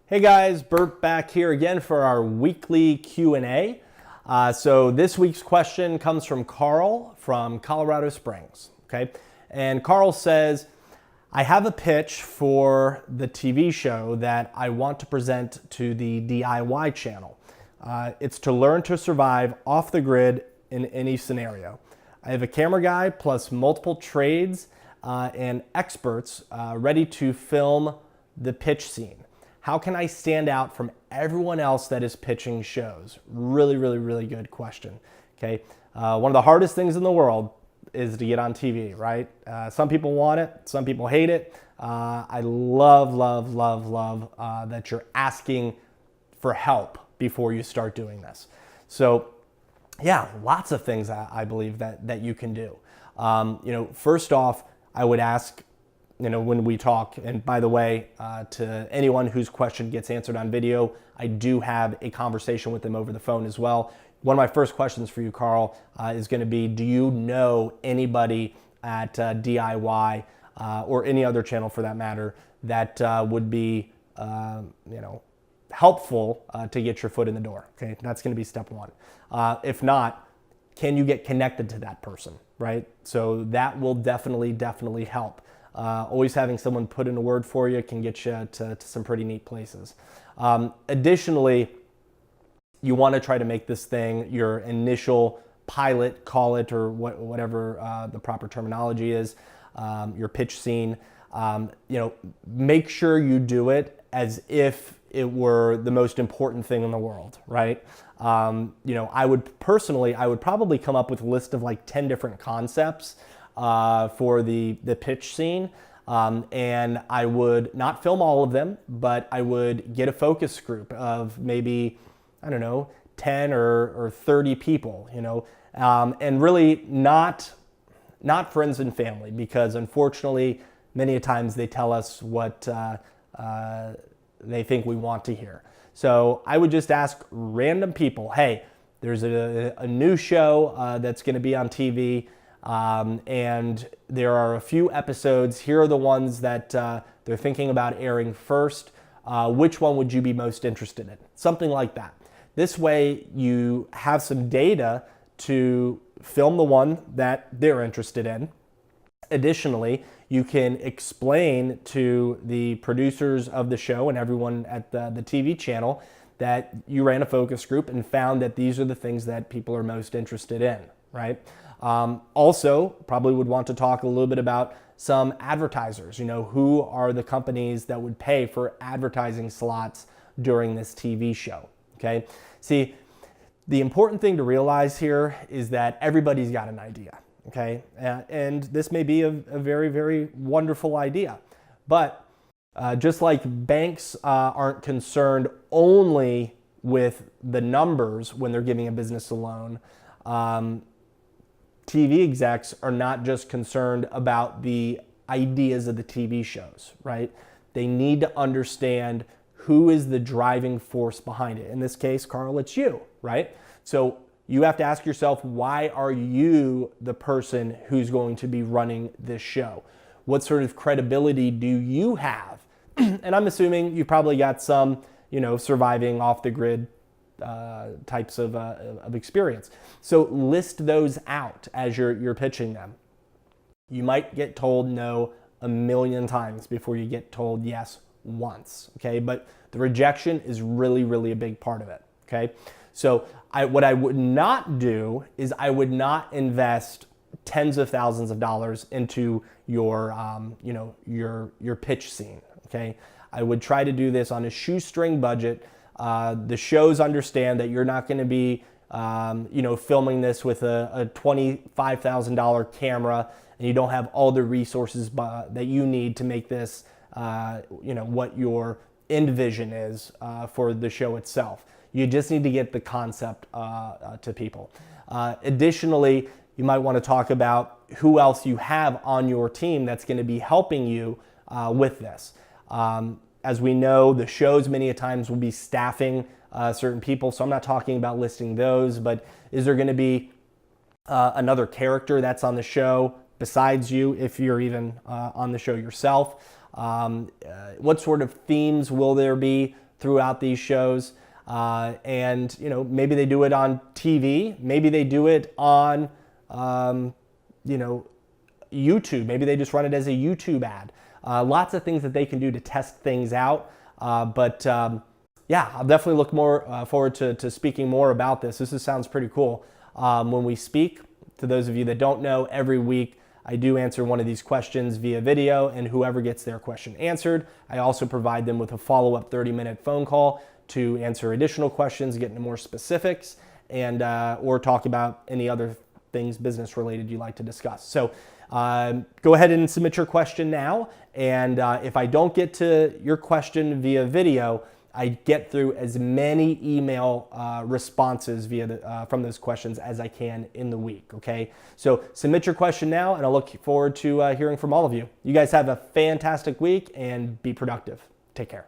Hey guys, Bert back here again for our weekly Q&A. So this week's question comes from Karl from Colorado Springs. Okay, and Karl says, I have a pitch for the TV show that I want to present to the DIY channel. It's to learn to survive off the grid in any scenario. I have a camera guy plus multiple trades and experts ready to film the pitch scene. How can I stand out from everyone else that is pitching shows? Really good question. Okay, one of the hardest things in the world is to get on TV, right? Some people want it, some people hate it. I love that you're asking for help before you start doing this. So yeah, lots of things I believe that you can do. First off, I would ask, when we talk, and by the way, to anyone whose question gets answered on video, I do have a conversation with them over the phone as well. One of my first questions for you, Karl, is going to be, do you know anybody at DIY or any other channel for that matter that would be helpful to get your foot in the door? Okay, that's going to be step one. If not, can you get connected to that person, right? So that will definitely help. Always having someone put in a word for you can get you to some pretty neat places. Additionally, you want to try to make this thing your initial pilot, call it, or whatever the proper terminology is, your pitch scene. Make sure you do it as if it were the most important thing in the world, right? I would probably come up with a list of like 10 different concepts for the pitch scene. And I would not film all of them, but I would get a focus group of maybe, 10 or 30 people, and really not friends and family, because unfortunately, many a times they tell us what they think we want to hear. So I would just ask random people, hey, there's a new show that's going to be on TV. And there are a few episodes. Here are the ones that they're thinking about airing first. Which one would you be most interested in? Something like that. This way you have some data to film the one that they're interested in. Additionally, you can explain to the producers of the show and everyone at the TV channel that you ran a focus group and found that these are the things that people are most interested in, right? Also, probably would want to talk a little bit about some advertisers. Who are the companies that would pay for advertising slots during this TV show? Okay. See, the important thing to realize here is that everybody's got an idea. Okay. And this may be a very wonderful idea. But just like banks aren't concerned only with the numbers when they're giving a business a loan, TV execs are not just concerned about the ideas of the TV shows, right? They need to understand who is the driving force behind it. In this case, Karl, it's you, right? So you have to ask yourself, why are you the person who's going to be running this show? What sort of credibility do you have? And I'm assuming you probably got some, surviving off the grid types of experience. So list those out as you're pitching them. You might get told no a million times before you get told yes once, okay? But the rejection is really a big part of it, okay? So what I would not do is I would not invest tens of thousands of dollars into your pitch scene, okay? I would try to do this on a shoestring budget. The shows understand that you're not going to be, filming this with a $25,000 camera, and you don't have all the resources that you need to make this, what your end vision is for the show itself. You just need to get the concept to people. Additionally, you might want to talk about who else you have on your team that's going to be helping you with this. As we know, the shows many a times will be staffing certain people, so I'm not talking about listing those, but is there going to be another character that's on the show besides you, if you're even on the show yourself? What sort of themes will there be throughout these shows. And, you know, maybe they do it on TV. Maybe they do it on, you know, YouTube. Maybe they just run it as a YouTube ad. Lots of things that they can do to test things out. Yeah, I'll definitely look more forward to speaking more about this. This sounds pretty cool. When we speak, to those of you that don't know, every week I do answer one of these questions via video, and whoever gets their question answered, I also provide them with a follow-up 30-minute phone call to answer additional questions, get into more specifics, and or talk about any other things business related you'd like to discuss. So go ahead and submit your question now, and if I don't get to your question via video, I get through as many email responses via from those questions as I can in the week, okay? So submit your question now, and I'll look forward to hearing from all of you. You guys have a fantastic week and be productive. Take care.